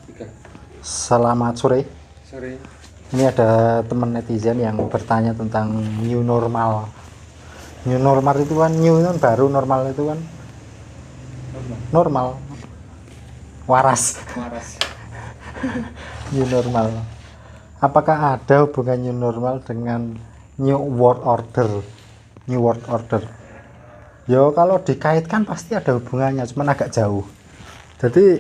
Tiga. Selamat sore. Sore. Ini ada teman netizen yang bertanya tentang new normal. New normal itu kan new kan baru, normal itu kan normal. Waras. Waras. New normal. Apakah ada hubungan new normal dengan new world order? New world order. Yo kalau dikaitkan pasti ada hubungannya, cuman agak jauh. Jadi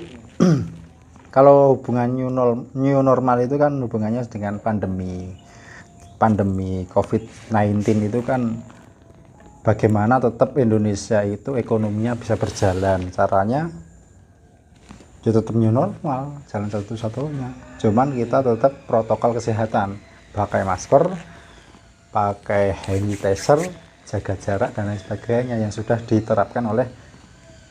kalau hubungan new normal itu kan hubungannya dengan pandemi COVID-19 itu kan bagaimana tetap Indonesia itu ekonominya bisa berjalan. Caranya ya tetap new normal, jalan satu-satunya. Cuman kita tetap protokol kesehatan, pakai masker, pakai hand sanitizer, jaga jarak dan lain sebagainya yang sudah diterapkan oleh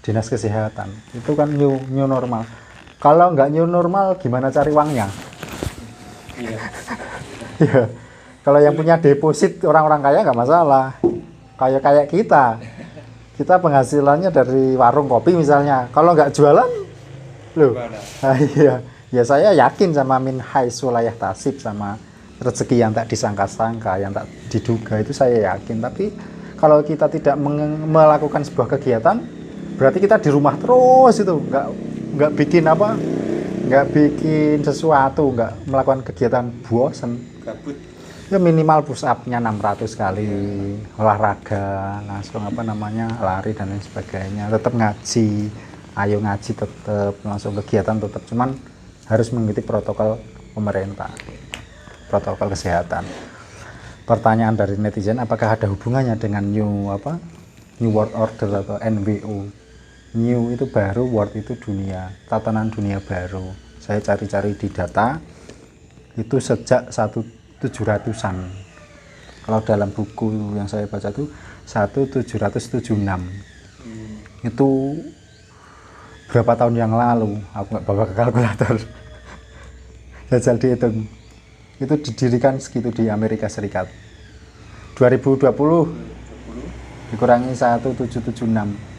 Dinas Kesehatan. Itu kan new normal. Kalau nggak new normal, gimana cari uangnya? Iya. Ya, kalau yang punya deposit orang-orang kaya nggak masalah. Kayak kita penghasilannya dari warung kopi misalnya. Kalau nggak jualan, loh, iya, ya saya yakin sama min hais wilayah tasib sama rezeki yang tak disangka-sangka, yang tak diduga itu saya yakin. Tapi kalau kita tidak melakukan sebuah kegiatan, berarti kita di rumah terus itu nggak bikin sesuatu, nggak melakukan kegiatan, bosan, Gabut. ya minimal push up-nya 600 kali, olahraga langsung lari dan lain sebagainya, tetap ngaji, ayo ngaji tetap, langsung kegiatan tetap, cuman harus mengikuti protokol pemerintah, protokol kesehatan. Pertanyaan dari netizen, apakah ada hubungannya dengan new world order atau NWO? New itu baru, world itu dunia, tatanan dunia baru. Saya cari-cari di data itu sejak 1700-an. Kalau dalam buku yang saya baca itu 1776. Itu berapa tahun yang lalu? Aku nggak bawa ke kalkulator. Jajal dihitung. Itu didirikan segitu di Amerika Serikat. 2020 dikurangi 1776.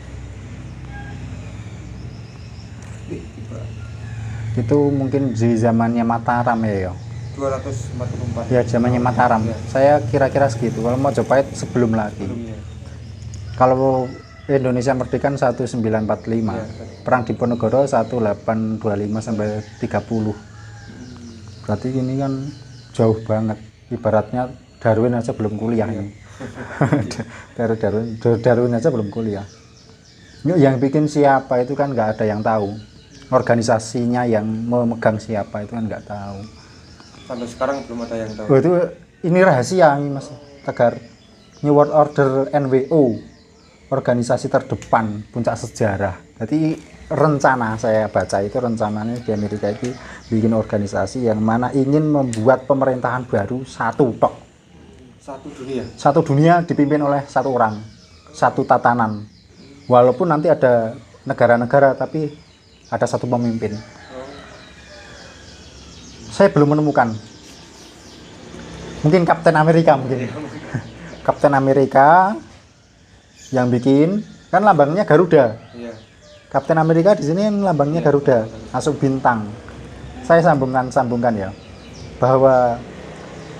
Itu mungkin di zamannya Mataram ya. 244. Ya zamannya Mataram. Ya. Saya kira-kira segitu. Kalau Majapahit sebelum lagi. Sebelumnya. Kalau Indonesia merdeka 1945. Ya. Perang Diponegoro 1825 sampai 30. Berarti ini kan jauh banget. Ibaratnya Darwin aja belum kuliah ini. Darwin aja belum kuliah. Yang bikin siapa itu kan nggak ada yang tahu. Organisasinya yang memegang siapa itu kan nggak tahu. Sampai sekarang belum ada yang tahu. Oh, itu ini rahasia ini Mas Tegar. New World Order NWO, organisasi terdepan puncak sejarah. Jadi rencana saya baca itu rencananya di Amerika itu bikin organisasi yang mana ingin membuat pemerintahan baru satu tok. Satu dunia dipimpin oleh satu orang, satu tatanan. Walaupun nanti ada negara-negara tapi ada satu pemimpin. Saya belum menemukan. Mungkin Kapten Amerika mungkin. Kapten Amerika yang bikin kan lambangnya Garuda. Iya. Kapten Amerika di sini lambangnya Garuda, masuk bintang. Saya sambungkan ya. Bahwa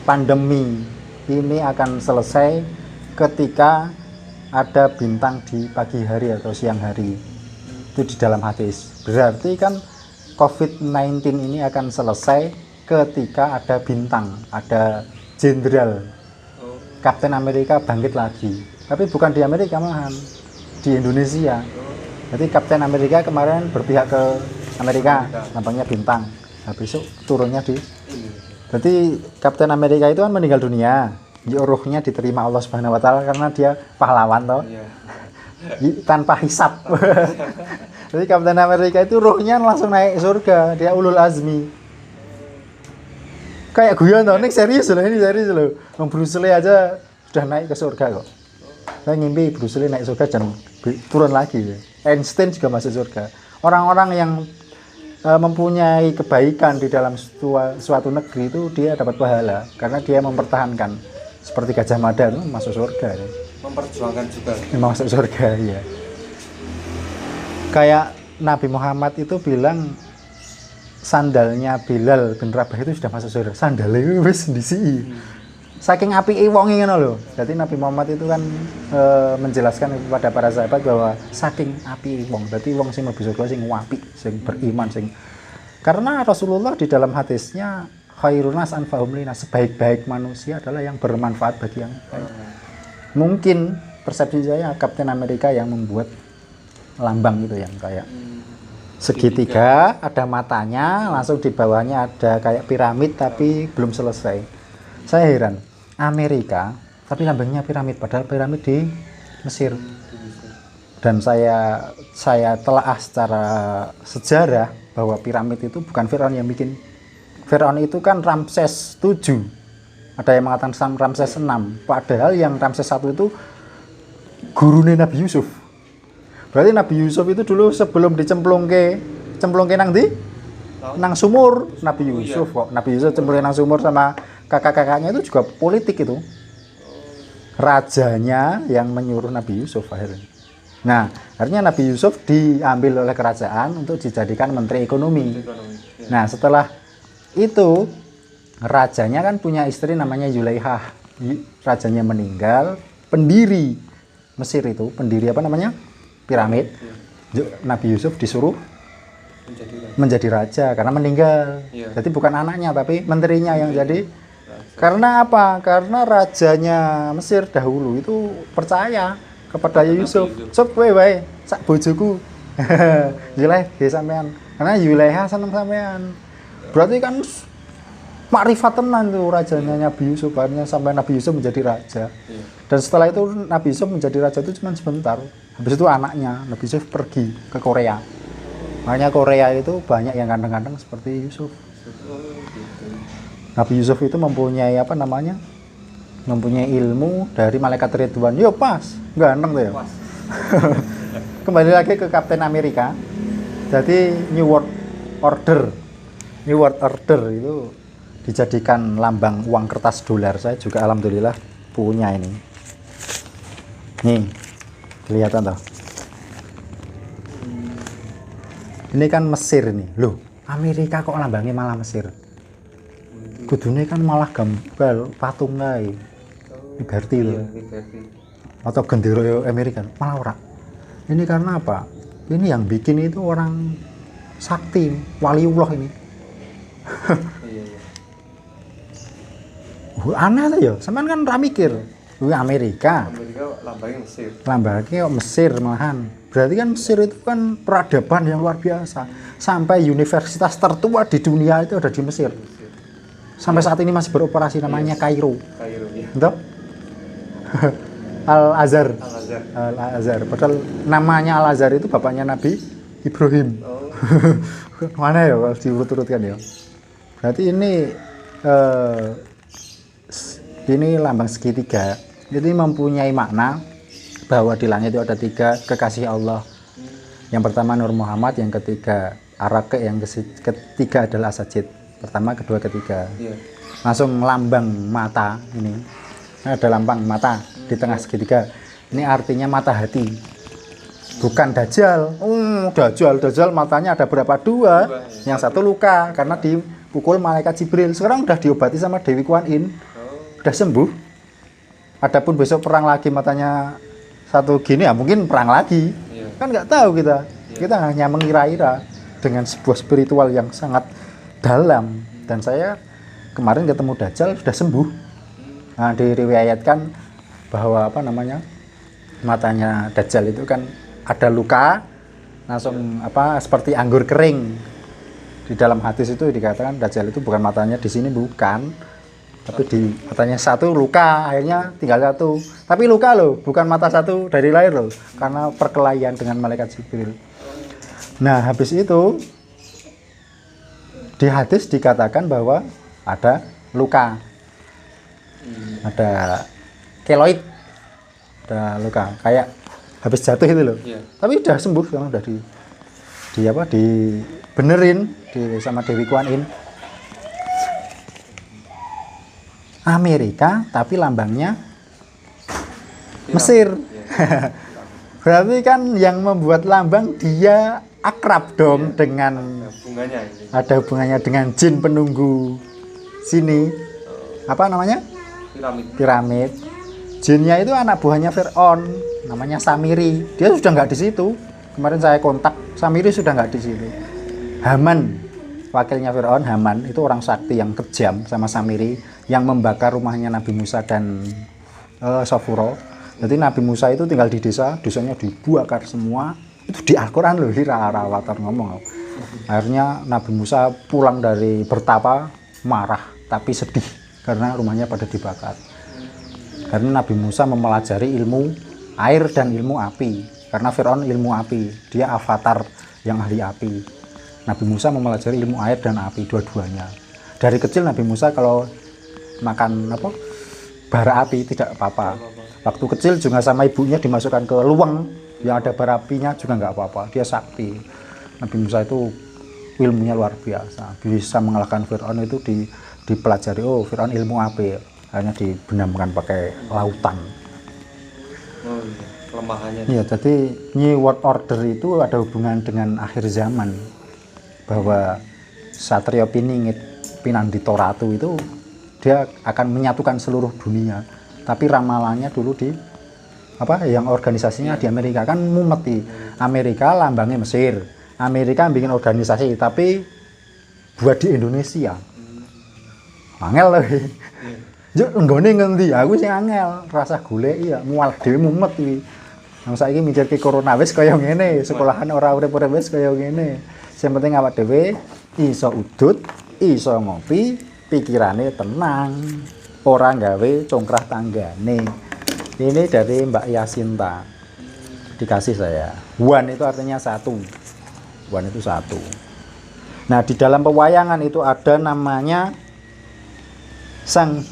pandemi ini akan selesai ketika ada bintang di pagi hari atau siang hari. Itu di dalam hadis. Berarti kan COVID-19 ini akan selesai ketika ada bintang, ada jenderal. Kapten Amerika bangkit lagi. Tapi bukan di Amerika malahan, di Indonesia. Jadi Kapten Amerika kemarin berpihak ke Amerika, lambangnya bintang. Nah, besok turunnya di. Jadi Kapten Amerika itu kan meninggal dunia. Ruhnya diterima Allah Subhanahu wa taala karena dia pahlawan toh. Iya. Tanpa hisab. Jadi Kapten Amerika itu ruhnya langsung naik surga, dia ulul azmi. Kayak guyon tau, ini serius loh. Bruce Lee aja sudah naik ke surga kok. Saya ngimpi Bruce Lee naik surga dan turun lagi. Einstein juga masuk surga. Orang-orang yang mempunyai kebaikan di dalam suatu negeri itu dia dapat pahala karena dia mempertahankan. Seperti Gajah Mada itu masuk surga. Memperjuangkan juga. Masuk surga ya. Kayak Nabi Muhammad itu bilang sandalnya Bilal bin Rabah itu sudah masuk surga. Sandalnya wis ndisi. Saking apike wonge ngono lho. Jadi Nabi Muhammad itu kan menjelaskan kepada para sahabat bahwa saking apike wong. Dadi wong sing mlebu surga sing apik, sing beriman, sing karena Rasulullah di dalam hadisnya khairun nas anfa'uhum linnas, sebaik-baik manusia adalah yang bermanfaat bagi yang lain. Mungkin persepsi saya Kapten Amerika yang membuat lambang itu yang kayak segitiga, ada matanya, langsung di bawahnya ada kayak piramid tapi belum selesai. Saya heran, Amerika tapi lambangnya piramid, padahal piramid di Mesir. Dan saya telaah secara sejarah bahwa piramid itu bukan Firaun yang bikin. Firaun itu kan Ramses 7. Ada yang mengatakan Ramses 6. Padahal yang Ramses 1 itu gurunya Nabi Yusuf. Berarti Nabi Yusuf itu dulu sebelum cemplungke nang di nang sumur Nabi Yusuf kok. Nabi Yusuf cemplungke nang sumur sama kakak-kakaknya itu juga politik itu. Rajanya yang menyuruh Nabi Yusuf akhirnya. Nah, akhirnya Nabi Yusuf diambil oleh kerajaan untuk dijadikan menteri ekonomi. Nah, setelah itu rajanya kan punya istri namanya Yulaihah. Rajanya meninggal, pendiri Mesir itu, pendiri apa namanya? Piramid. Nabi Yusuf disuruh menjadi raja karena meninggal. Jadi bukan anaknya tapi menterinya yang jadi. Karena apa? Karena rajanya Mesir dahulu itu percaya kepada Yusuf. Sop kowe wae sak bojoku. Yulaihah sampean. Karena Yulaihah seneng sampean. Berarti kan makrifat tenan tuh rajanya Nabi Yusuf, akhirnya sampai Nabi Yusuf menjadi raja. Dan setelah itu Nabi Yusuf menjadi raja itu cuma sebentar. Habis itu anaknya Nabi Yusuf pergi ke Korea. Makanya Korea itu banyak yang ganteng-ganteng seperti Yusuf. Nabi Yusuf itu mempunyai apa namanya? Mempunyai ilmu dari malaikat Ridwan. Yo pas, ganteng tuh ya. Kembali lagi ke Kapten Amerika. Jadi New World Order itu dijadikan lambang uang kertas dolar. Saya juga alhamdulillah punya ini. Nih, kelihatan toh. Ini kan Mesir nih. Loh, Amerika kok lambangnya malah Mesir? Kudune kan malah gambar patung kae. Liberty loh. Atau gendera Amerika, malah ora. Ini karena apa? Ini yang bikin itu orang sakti, waliullah ini. Aneh tuh ya, sampean kan ora mikir. Amerika lambangnya Mesir. Lambangnya Mesir malahan. Berarti kan Mesir itu kan peradaban yang luar biasa. Sampai universitas tertua di dunia itu ada di Mesir. Sampai saat ini masih beroperasi namanya Kairo. Kairo ya. Entah? Al-Azhar. Al-Azhar. Padahal namanya Al-Azhar itu bapaknya Nabi Ibrahim. Oh. Mana ya kalau diurut-urutkan ya. Berarti ini lambang segitiga. Jadi mempunyai makna bahwa di langit itu ada 3 kekasih Allah. Yang pertama Nur Muhammad, yang ketiga Arake, yang ketiga adalah Sajid. Pertama, kedua, ketiga. Langsung lambang mata ini. Ada lambang mata di tengah segitiga. Ini artinya mata hati. Bukan Dajjal. Dajjal matanya ada berapa? 2. Yang satu luka karena dipukul malaikat Jibril. Sekarang udah diobati sama Dewi Kuan Yin. Udah sembuh. Adapun besok perang lagi matanya satu gini ya mungkin perang lagi. Kan nggak tahu kita. Kita hanya mengira-ira dengan sebuah spiritual yang sangat dalam. Dan saya kemarin ketemu Dajjal sudah sembuh. Nah, diriwayatkan bahwa apa namanya? Matanya Dajjal itu kan ada luka langsung apa seperti anggur kering. Di dalam hadis itu dikatakan Dajjal itu bukan matanya di sini bukan. Tapi di matanya satu luka, akhirnya tinggal satu. Tapi luka loh, bukan mata satu dari lahir loh, karena perkelahian dengan malaikat Jibril. Nah, habis itu di hadis dikatakan bahwa ada luka, ada keloid, ada luka, kayak habis jatuh itu loh. Tapi udah sembuh, sekarang udah dibenerin sama Dewi Kuan Yin. Amerika tapi lambangnya Mesir. Berarti kan yang membuat lambang dia akrab dong dengan Bunganya ini. ada hubungannya dengan jin penunggu sini. Apa namanya? Piramid. Piramid. Jinnya itu anak buahnya Fir'aun, namanya Samiri. Dia sudah nggak di situ. Kemarin saya kontak, Samiri sudah nggak di situ. Haman, wakilnya Fir'aun, Haman itu orang sakti yang kejam sama Samiri, yang membakar rumahnya Nabi Musa dan Safuro. Jadi Nabi Musa itu tinggal di desa, desanya dibakar semua. Itu di Al-Quran loh, Rawatar ngomong. Akhirnya Nabi Musa pulang dari bertapa, marah tapi sedih karena rumahnya pada dibakar. Karena Nabi Musa mempelajari ilmu air dan ilmu api. Karena Fir'aun ilmu api, dia avatar yang ahli api. Nabi Musa mempelajari ilmu air dan api dua-duanya. Dari kecil Nabi Musa kalau makan bara api tidak apa-apa. Waktu kecil juga sama ibunya dimasukkan ke luang yang ada bara apinya juga nggak apa-apa. Dia sakti. Nabi Musa itu ilmunya luar biasa. Bisa mengalahkan Fir'aun itu dipelajari. Oh, Fir'aun ilmu api. Hanya dibenamkan pakai lautan. Oh iya, kelemahannya. Iya, jadi New World Order itu ada hubungan dengan akhir zaman. Bahwa Satrio Piningit Pinandito Ratu itu dia akan menyatukan seluruh dunia. Tapi ramalannya dulu di yang organisasinya di Amerika kan mumet di Amerika lambangnya Mesir. Amerika bikin organisasi tapi buat di Indonesia. Angel loh. Yo nggone ngendi? Aku sing angel, rasa golek iya, mual dhewe mumet iki. Nang saiki mikirke corona wis kaya ngene, sekolahan ora urip-urip wis kaya ngene. Sing penting awak dhewe iso udut, iso ngopi, pikirane tenang. Ora gawe congkrah tanggane. Ini dari Mbak Yasinta. Dikasih saya. Wan itu artinya satu. Wan itu satu. Nah, di dalam pewayangan itu ada namanya Sang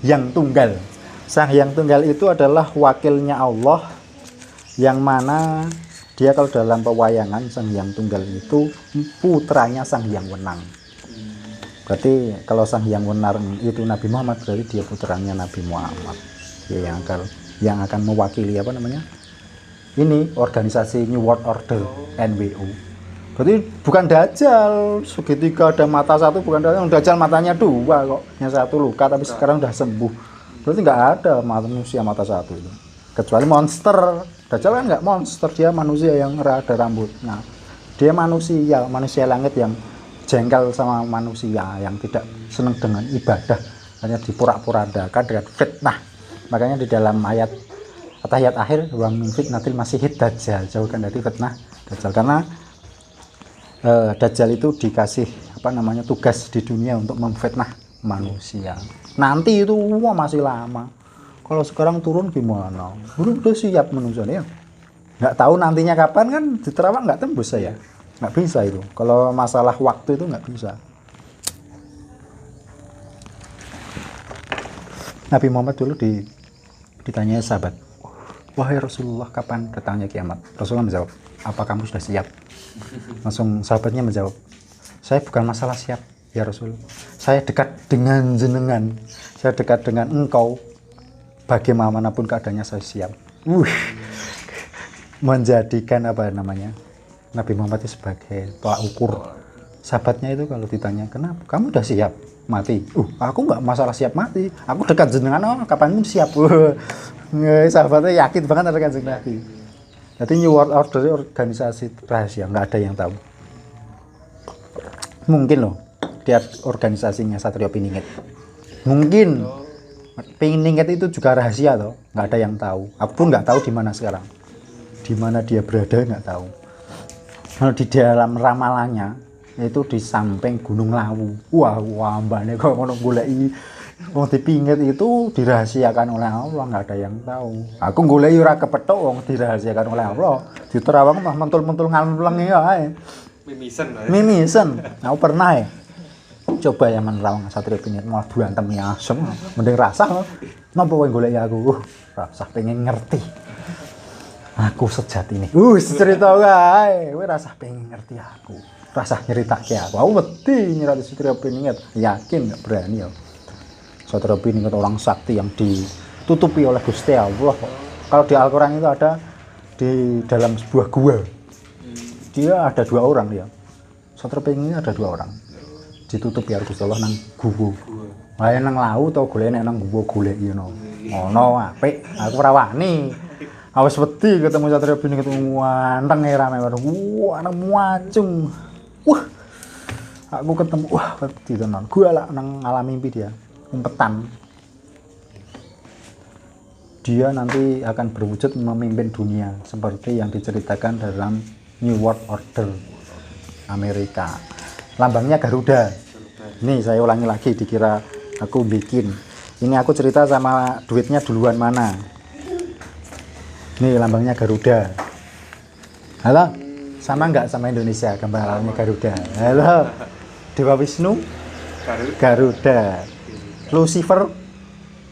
Hyang Tunggal. Sang Hyang Tunggal itu adalah wakilnya Allah, yang mana dia kalau dalam pewayangan Sang Hyang Tunggal itu putranya Sang Hyang Wenang. Berarti kalau Sang Hyang Wenang itu Nabi Muhammad, berarti dia putranya Nabi Muhammad. Dia yang akan mewakili ini organisasi New World Order NWO. Berarti bukan Dajjal, segitiga ada mata satu, bukan Dajjal. Dajjal matanya dua kok, yang satu luka tapi sekarang udah sembuh. Berarti nggak ada manusia mata satu itu, kecuali monster. Dajjal kan nggak monster, dia manusia yang ada rambut. Nah, dia manusia langit yang jengkel sama manusia, yang tidak senang dengan ibadah, hanya dipura-puradakan dengan fitnah. Makanya di dalam ayat akhir, wa min fitnatil masihid dajjal, jauhkan dari fitnah Dajjal. Karena Dajjal itu dikasih tugas di dunia untuk memfitnah manusia. Nanti itu masih lama. Kalau sekarang turun gimana? Udah siap manusia ya. Nggak tahu nantinya kapan kan, di Terawang nggak tembus saya. Nggak bisa itu. Kalau masalah waktu itu nggak bisa. Nabi Muhammad dulu ditanya sahabat, wahai Rasulullah, kapan datangnya kiamat? Rasulullah menjawab, apa kamu sudah siap? Langsung sahabatnya menjawab, saya bukan masalah siap ya Rasul, saya dekat dengan jenengan, saya dekat dengan engkau, bagaimanapun keadaannya saya siap. Menjadikan Nabi Muhammad itu sebagai tolak ukur. Sahabatnya itu kalau ditanya, kenapa kamu udah siap mati? Aku nggak masalah siap mati, aku dekat jenengan, kapan pun siap. Sahabatnya yakin banget ada Kanjeng Nabi. Jadi New World Order organisasi rahasia, nggak ada yang tahu. Mungkin loh, dia organisasinya Satrio Piningit. Mungkin Piningit itu juga rahasia loh, nggak ada yang tahu. Aku pun nggak tahu di mana sekarang, di mana dia berada nggak tahu. Kalau di dalam ramalannya itu di samping Gunung Lawu. Wah, mbaknya kok ngono goleki. Wong dipingit itu dirahasiakan oleh Allah, nggak ada yang tahu. Aku goleki ora kepethuk wong dirahasiakan oleh Allah. Di Terawang mah mentul-mentul ngaleng ya ae. Mimisen. Aku pernah ya. Coba ya menerawang Satrio Piningit malah berantem ya asem. Mending rasah. Napa kowe goleki aku? Rasah pengen ngerti. Aku sejati ini. Cerita wae. Kowe rasah pengen ngerti aku. Rasah nyeritake aku. Aku wedi nyerati Satrio Piningit. Yakin enggak berani ya. Satrio Piningit orang sakti yang ditutupi oleh Gusti Allah. Kalau di Al-Quran itu ada di dalam sebuah gua. Dia ada 2 orang dia. Satreping ini ada 2 orang. Ditutup ya Gusti Allah nang guwa. Wae nang lau to golek nang guwa golek ngono. Ngono apik, aku ora wani. Awas wedi ketemu Satria Bini ketemu anteng rame bareng. Wah, nang muacung. Wah. Aku ketemu wedi tenan. Gua lah nang alam mimpi dia. Umpetan. Dia nanti akan berwujud memimpin dunia seperti yang diceritakan dalam New World Order Amerika. Lambangnya Garuda. Nih saya ulangi lagi dikira aku bikin. Ini aku cerita sama duitnya duluan mana. Nih lambangnya Garuda. Halo, sama nggak sama Indonesia gambarannya Garuda? Halo, Dewa Wisnu Garuda, Lucifer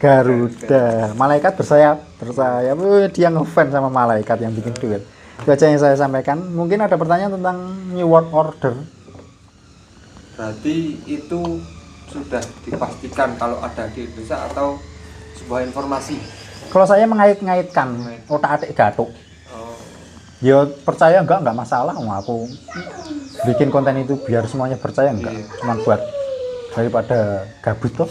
Garuda, malaikat bersayap. Dia ngefans sama malaikat yang bikin duit. Itu aja yang saya sampaikan. Mungkin ada pertanyaan tentang New World Order. Berarti itu sudah dipastikan kalau ada di Indonesia atau sebuah informasi? Kalau saya mengait-ngaitkan otak-atik gatuk. Oh. Ya percaya enggak masalah. Aku bikin konten itu biar semuanya percaya enggak. Iya. Cuma buat daripada gabut toh.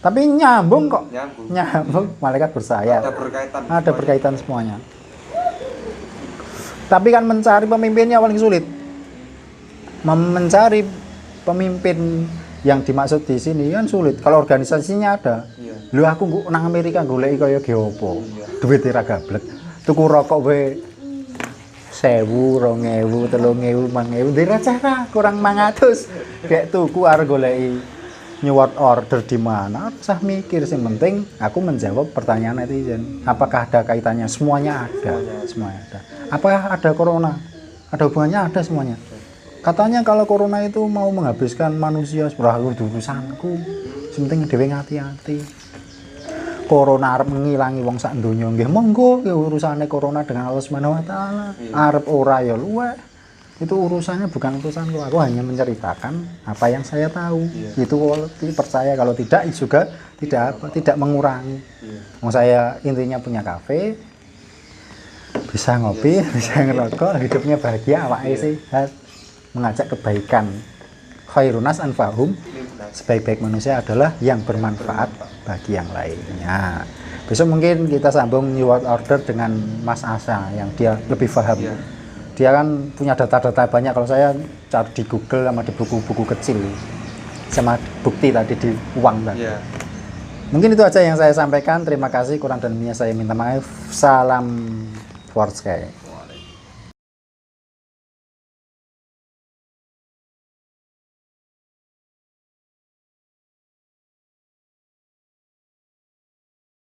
Tapi nyambung kok. Nyambung. Malaikat bersayap. Ada berkaitan semuanya. Tapi kan mencari pemimpinnya paling sulit. Mencari pemimpin yang dimaksud di sini kan sulit. Kalau organisasinya ada. Iya. Lu aku nang Amerika goleki kaya ge opo? Iya. Duit ra gablek. Tuku rokok wae 1.000, 2.000, 3.000, 5.000 ndira cara kurang 500. Kayak tuku arep goleki New World Order di mana? Usah mikir, sing penting aku menjawab pertanyaan netizen. Apakah ada kaitannya? Semuanya ada. Semuanya ada. Apakah ada corona? Ada hubungannya? Ada semuanya. Katanya kalau corona itu mau menghabiskan manusia, seberapa itu urusanku. Penting dhewe hati-hati. Corona arep ngilangi wong sak donya nggih monggo, ya urusane corona dengan Allah Subhanahu wa taala. Arep ora ya luweh. Itu urusannya bukan urusanku. Aku hanya menceritakan apa yang saya tahu. Itu kalau percaya, kalau tidak juga tidak mengurangi. Wong saya intinya punya kafe, bisa ngopi, bisa ngerokok, hidupnya bahagia, awake sehat. Mengajak kebaikan. Khairunas anfa'hum, sebaik-baik manusia adalah yang bermanfaat bagi yang lainnya. Besok mungkin kita sambung New World Order dengan Mas Asa yang dia lebih paham. Dia kan punya data-data banyak. Kalau saya cari di Google sama di buku-buku kecil sama bukti tadi di uang tadi. Mungkin itu aja yang saya sampaikan. Terima kasih, kurang dan lebihnya saya minta maaf. Salam Force Sky.